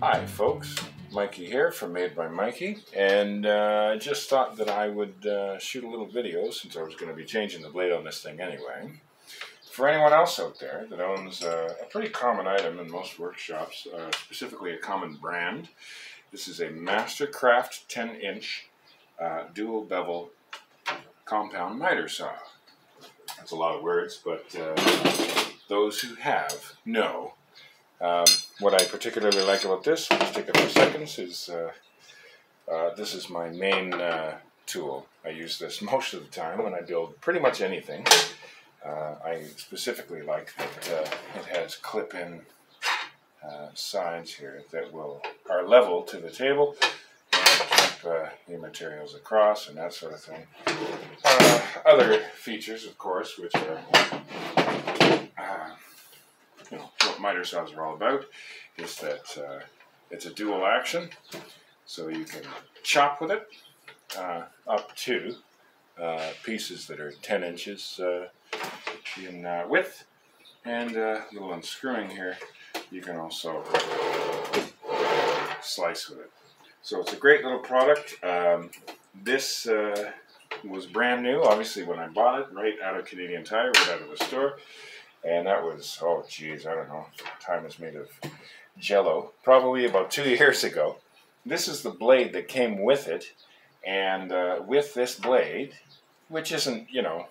Hi folks, Mikey here from Made by Mikey, and I just thought that I would shoot a little video since I was going to be changing the blade on this thing anyway. For anyone else out there that owns a pretty common item in most workshops, specifically a common brand, this is a Mastercraft 10-inch dual bevel compound miter saw. That's a lot of words, but those who have know. What I particularly like about this, we'll just take a few seconds, is this is my main tool. I use this most of the time when I build pretty much anything. I specifically like that it has clip-in sides here that are level to the table and keep the materials across and that sort of thing. Other features, of course, which are what miter saws are all about, is that it's a dual action, so you can chop with it up to pieces that are 10 inches in width, and a little unscrewing here, you can also slice with it. So it's a great little product. This was brand new, obviously, when I bought it, right out of Canadian Tire, right out of the store. And that was, oh geez, I don't know, time is made of Jello, probably about 2 years ago. This is the blade that came with it, and with this blade, which isn't, you know,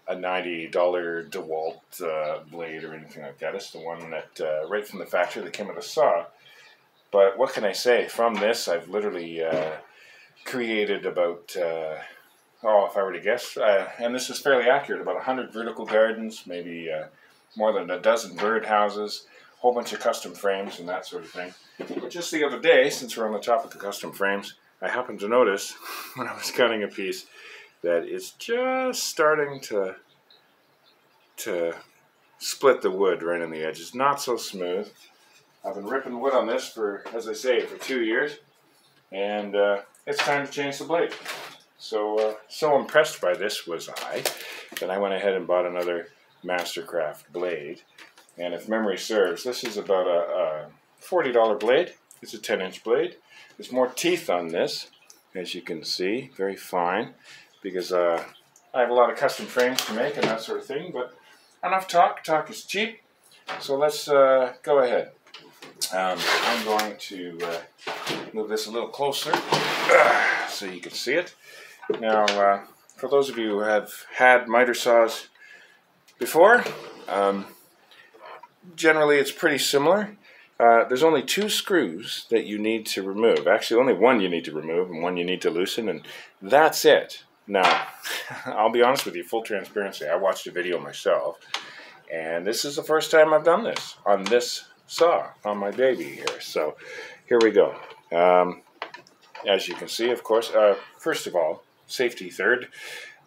a $90 DeWalt blade or anything like that. It's the one that, right from the factory, that came with a saw. But what can I say? From this, I've literally created about... if I were to guess, and this is fairly accurate, about 100 vertical gardens, maybe more than a dozen bird houses, a whole bunch of custom frames and that sort of thing. But just the other day, since we're on the topic of custom frames, I happened to notice when I was cutting a piece that it's just starting to split the wood right on the edge. It's not so smooth. I've been ripping wood on this for, as I say, for 2 years, and it's time to change the blade. So impressed by this was I, that I went ahead and bought another Mastercraft blade. And if memory serves, this is about a $40 blade. It's a 10-inch blade. There's more teeth on this, as you can see, very fine, because I have a lot of custom frames to make and that sort of thing. But enough talk. Talk is cheap. So let's go ahead. I'm going to move this a little closer so you can see it. Now, for those of you who have had miter saws before, generally it's pretty similar. There's only 2 screws that you need to remove. Actually, only one you need to remove and one you need to loosen, and that's it. Now, I'll be honest with you, full transparency, I watched a video myself, and this is the first time I've done this on this saw, on my baby here. So, here we go. As you can see, of course, first of all, safety third,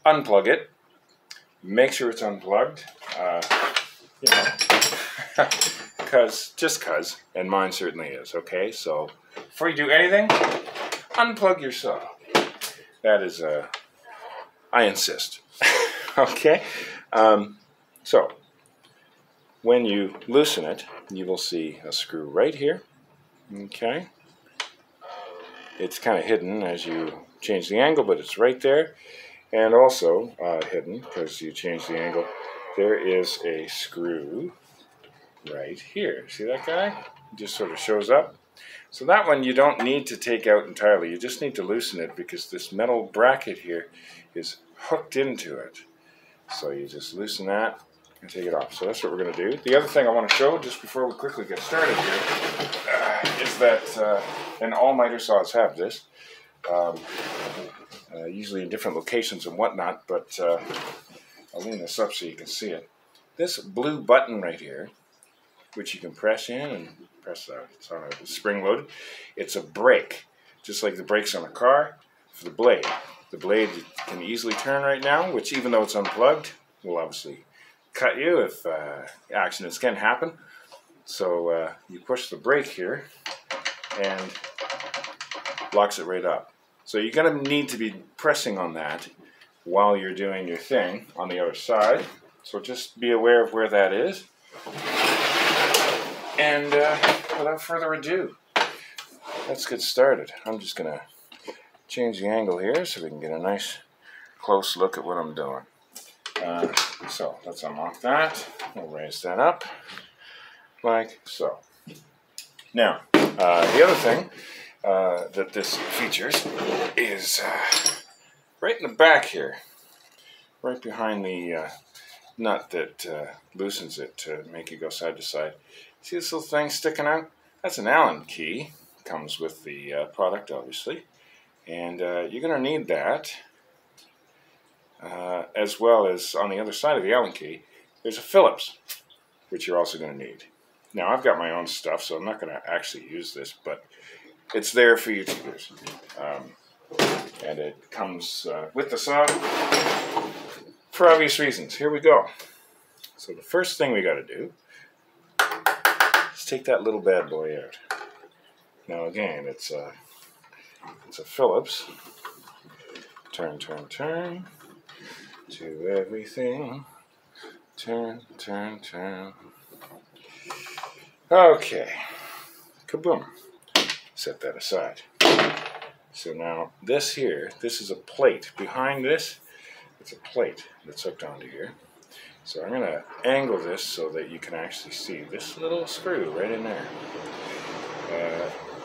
unplug it, make sure it's unplugged, you know, just cause, and mine certainly is, okay? So, before you do anything, unplug your saw. That is, I insist, okay? So, when you loosen it, you will see a screw right here, okay? It's kind of hidden as you change the angle, but it's right there. And also hidden, because you change the angle, there is a screw right here. See that guy? It just sort of shows up. So that one you don't need to take out entirely. You just need to loosen it because this metal bracket here is hooked into it. So you just loosen that and take it off. So that's what we're going to do. The other thing I want to show, just before we quickly get started here, is that, and all miter saws have this, usually in different locations and whatnot, but I'll lean this up so you can see it. This blue button right here, which you can press in and press out, it's on a spring loaded. It's a brake, just like the brakes on a car for the blade. The blade can easily turn right now, which even though it's unplugged, will obviously cut you if accidents can happen. So you push the brake here and locks it right up. So you're going to need to be pressing on that while you're doing your thing on the other side. So just be aware of where that is. And without further ado, let's get started. I'm just going to change the angle here so we can get a nice close look at what I'm doing. So let's unlock that. We'll raise that up like so. Now, the other thing that this features is right in the back here, right behind the nut that loosens it to make it go side to side. See this little thing sticking out? That's an Allen key. Comes with the product, obviously. And you're going to need that, as well as on the other side of the Allen key, there's a Phillips, which you're also going to need. Now, I've got my own stuff, so I'm not going to actually use this, but it's there for you to use. And it comes with the saw for obvious reasons. Here we go. So the first thing we got to do is take that little bad boy out. Now again, it's a Phillips. Turn, turn, turn. To everything. Turn, turn, turn. Okay. Kaboom. Set that aside. So now this here, this is a plate. Behind this, it's a plate that's hooked onto here. So I'm going to angle this so that you can actually see this little screw right in there.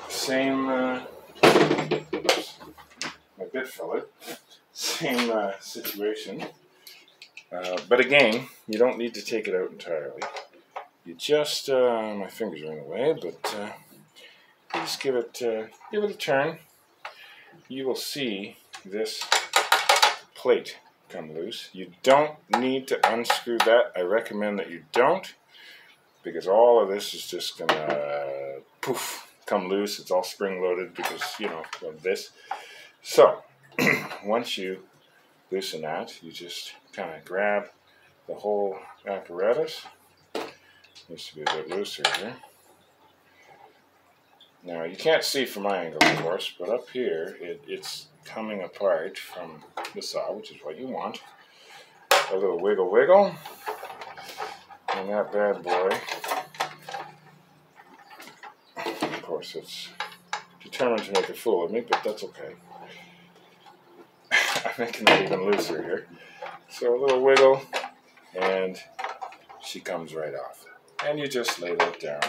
Same, oops, my bit fillet, same situation. But again, you don't need to take it out entirely. You just, my fingers are in the way, but you just give it a turn. You will see this plate come loose. You don't need to unscrew that. I recommend that you don't, because all of this is just gonna poof come loose. It's all spring loaded because, you know, of this. So once you loosen that, you just kind of grab the whole apparatus. Needs to be a bit looser here. Now you can't see from my angle, of course, but up here it's coming apart from the saw, which is what you want. A little wiggle wiggle, and that bad boy, of course, it's determined to make a fool of me, but that's okay. I'm making it even looser here. So a little wiggle, and she comes right off. And you just lay that down,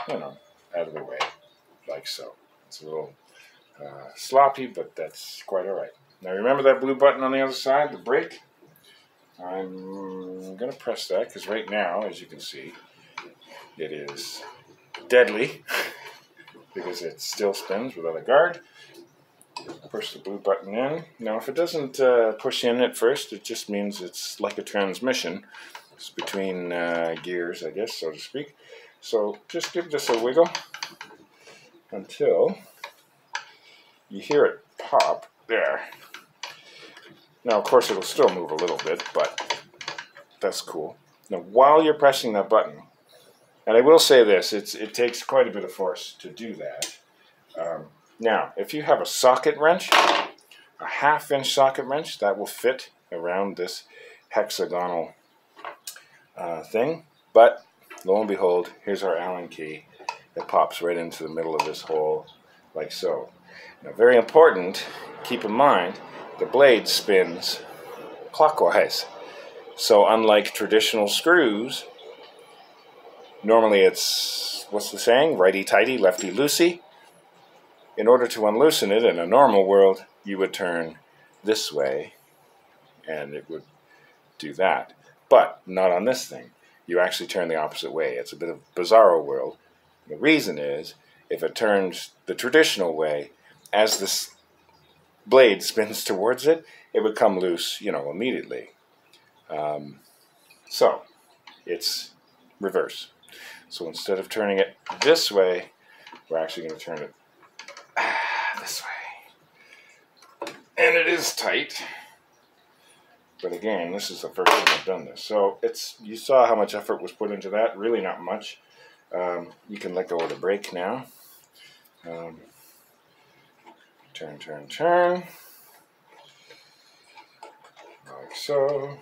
you know, out of the way, like so. It's a little sloppy, but that's quite all right. Now remember that blue button on the other side, the brake? I'm going to press that because right now, as you can see, it is deadly because it still spins without a guard. Push the blue button in. Now if it doesn't push in at first, it just means it's like a transmission. It's between gears, I guess, so to speak. So just give this a wiggle until you hear it pop there. Now, of course, it'll still move a little bit, but that's cool. Now, while you're pressing that button, and I will say this, it takes quite a bit of force to do that. Now, if you have a socket wrench, a 1/2-inch socket wrench, that will fit around this hexagonal thing. But, lo and behold, here's our Allen key. It pops right into the middle of this hole, like so. Now, very important, keep in mind, the blade spins clockwise. So unlike traditional screws, normally it's, what's the saying? Righty-tighty, lefty-loosey. In order to unloosen it in a normal world, you would turn this way and it would do that. But not on this thing. You actually turn the opposite way. It's a bit of a bizarro world. The reason is, if it turns the traditional way, as this blade spins towards it, it would come loose, you know, immediately. So it's reverse. So instead of turning it this way, we're actually going to turn it this way. And it is tight. But again, this is the first time I've done this. So it's, you saw how much effort was put into that. Really not much. You can let go of the brake now. Turn, turn, turn. Like so.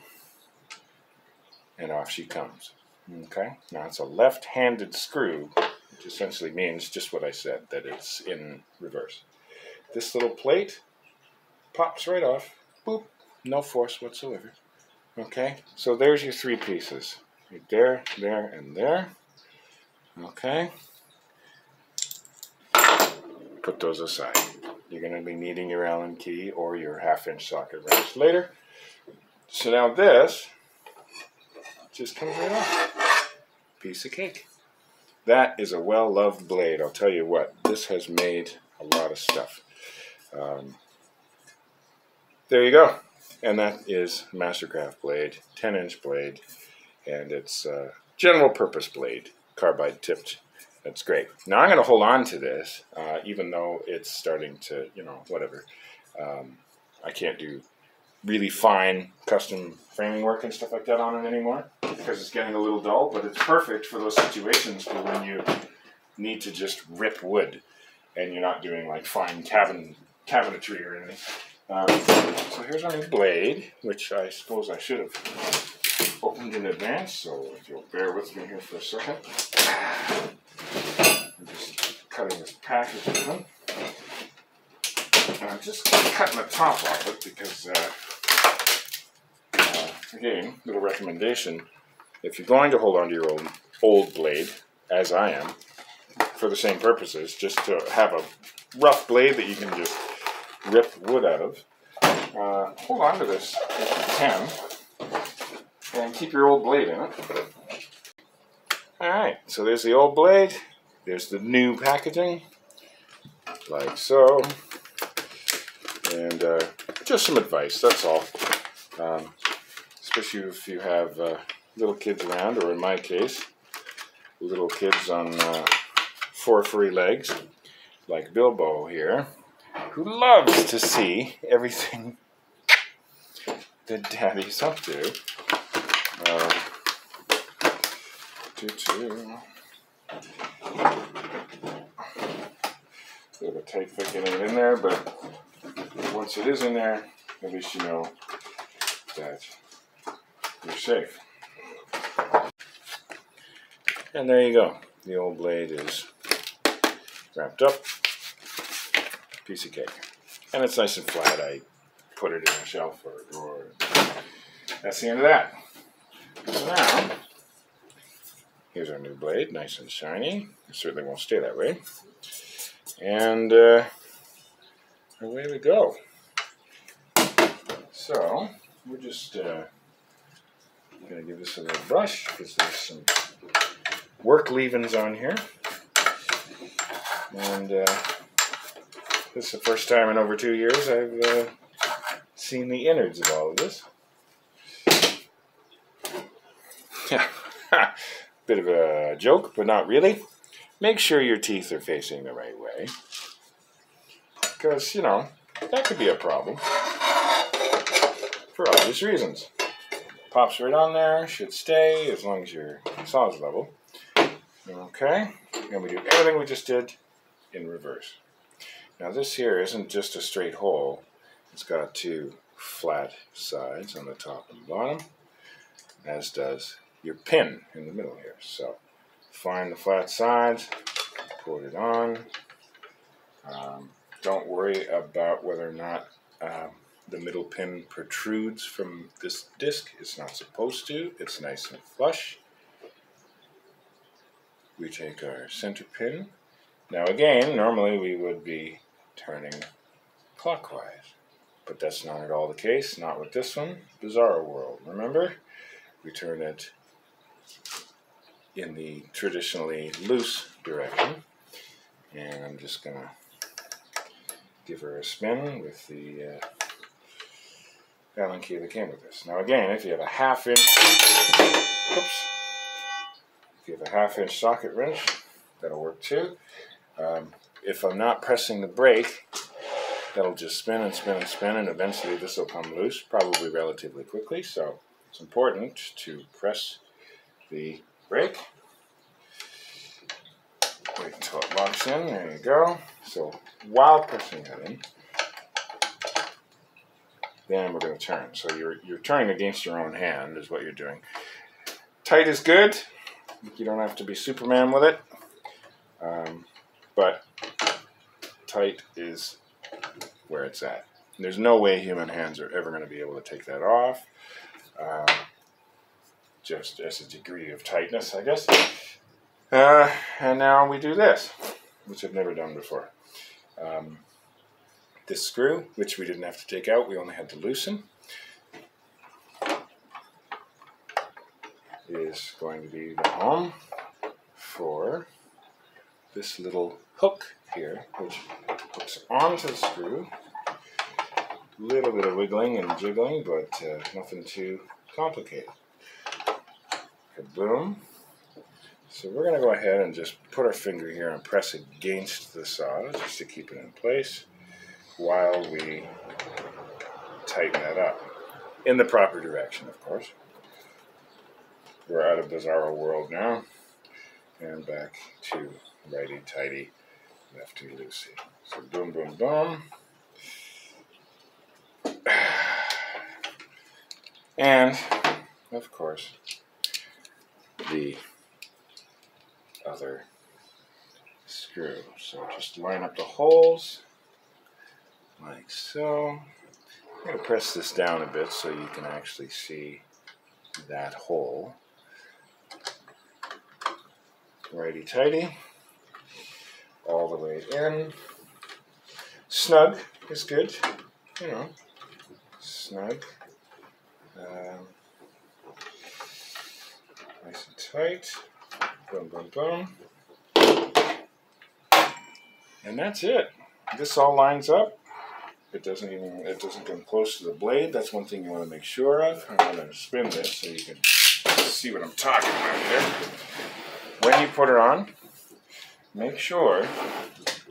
And off she comes. Okay, now it's a left-handed screw, which essentially means just what I said, that it's in reverse. This little plate pops right off. Boop. No force whatsoever. Okay, so there's your 3 pieces. Right there, there, and there. Okay. Put those aside. You're going to be needing your Allen key or your 1/2-inch socket wrench later. So now this just comes right off. Piece of cake. That is a well-loved blade. I'll tell you what, this has made a lot of stuff. There you go. And that is Mastercraft blade, 10-inch blade, and it's a general purpose blade, carbide tipped. That's great. Now I'm going to hold on to this, even though it's starting to, you know, whatever. I can't do really fine custom framing work and stuff like that on it anymore because it's getting a little dull, but it's perfect for those situations for when you need to just rip wood and you're not doing like fine cabinetry or anything. So here's our new blade, which I suppose I should have opened in advance, so if you'll bear with me here for a second. I'm just cutting this package open. And I'm just cutting the top off it because, again, little recommendation, if you're going to hold on to your old blade, as I am, for the same purposes, just to have a rough blade that you can just rip wood out of, hold on to this if you can, and keep your old blade in it. Alright, so there's the old blade, there's the new packaging, like so, and just some advice, that's all. Especially if you have little kids around, or in my case, little kids on 4 furry legs, like Bilbo here, who loves to see everything that Daddy's up to. Bit of a tight fit getting it in there, but once it is in there, at least you know that you're safe. And there you go. The old blade is wrapped up. Piece of cake. And it's nice and flat. I put it in a shelf or a drawer. That's the end of that. So now, here's our new blade, nice and shiny. It certainly won't stay that way. And away we go. So, we're just going to give this a little brush because there's some work leavings on here. And this is the first time in over 2 years I've seen the innards of all of this. Yeah, bit of a joke, but not really. Make sure your teeth are facing the right way. Because, you know, that could be a problem. For obvious reasons. Pops right on there, should stay as long as your saw is level. Okay, and we do everything we just did in reverse. Now this here isn't just a straight hole. It's got 2 flat sides on the top and bottom, as does your pin in the middle here. So find the flat sides, put it on. Don't worry about whether or not the middle pin protrudes from this disc. It's not supposed to. It's nice and flush. We take our center pin. Now again, normally we would be turning clockwise, but that's not at all the case. Not with this one. Bizarro world. Remember? We turn it in the traditionally loose direction. And I'm just going to give her a spin with the Allen key that came with this. Now again, if you have a 1/2 inch, oops, if you have a 1/2 inch socket wrench, that'll work too. If I'm not pressing the brake, that'll just spin and spin and spin, and eventually this will come loose, probably relatively quickly. So it's important to press the brake. Wait until it locks in. There you go. So while pressing that in, then we're going to turn. So you're turning against your own hand is what you're doing. Tight is good. You don't have to be Superman with it. But tight is where it's at. There's no way human hands are ever going to be able to take that off. Just as a degree of tightness, I guess. And now we do this, which I've never done before. This screw, which we didn't have to take out, we only had to loosen, is going to be the home for this little hook here, which hooks onto the screw. A little bit of wiggling and jiggling, but nothing too complicated. Boom. So we're going to go ahead and just put our finger here and press against the saw just to keep it in place while we tighten that up. In the proper direction, of course. We're out of bizarro world now. And back to righty-tighty, lefty-loosey. So boom, boom, boom. And, of course, the other screw. So just line up the holes like so. I'm going to press this down a bit so you can actually see that hole. Righty-tighty. All the way in. Snug is good, you know, snug. Nice and tight. Boom, boom, boom. And that's it. This all lines up. It doesn't come close to the blade. That's one thing you want to make sure of. I'm going to spin this so you can see what I'm talking about here. When you put it on, make sure,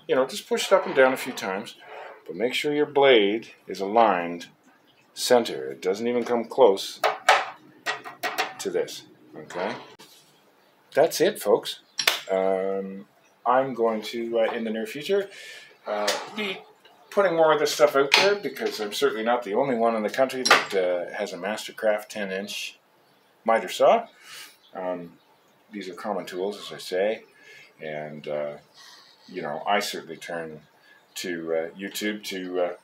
you know, just push it up and down a few times, but make sure your blade is aligned center. It doesn't even come close to this, okay? That's it, folks. I'm going to, in the near future, be putting more of this stuff out there because I'm certainly not the only one in the country that has a Mastercraft 10-inch Mitre Saw. These are common tools, as I say, and, you know, I certainly turn to YouTube to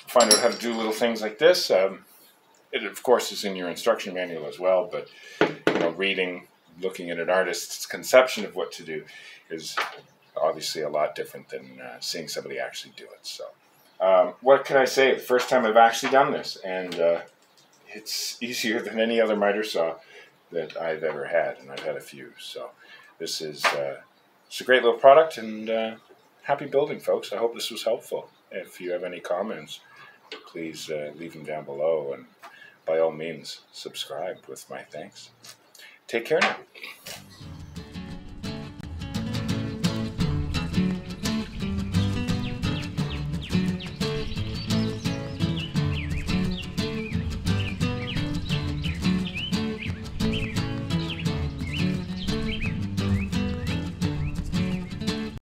find out how to do little things like this. It, of course, is in your instruction manual as well, but, you know, reading, looking at an artist's conception of what to do is obviously a lot different than seeing somebody actually do it. So, what can I say? The first time I've actually done this, and it's easier than any other miter saw that I've ever had, and I've had a few. So, this is it's a great little product, and happy building, folks. I hope this was helpful. If you have any comments, please leave them down below, and by all means, subscribe with my thanks. Take care now.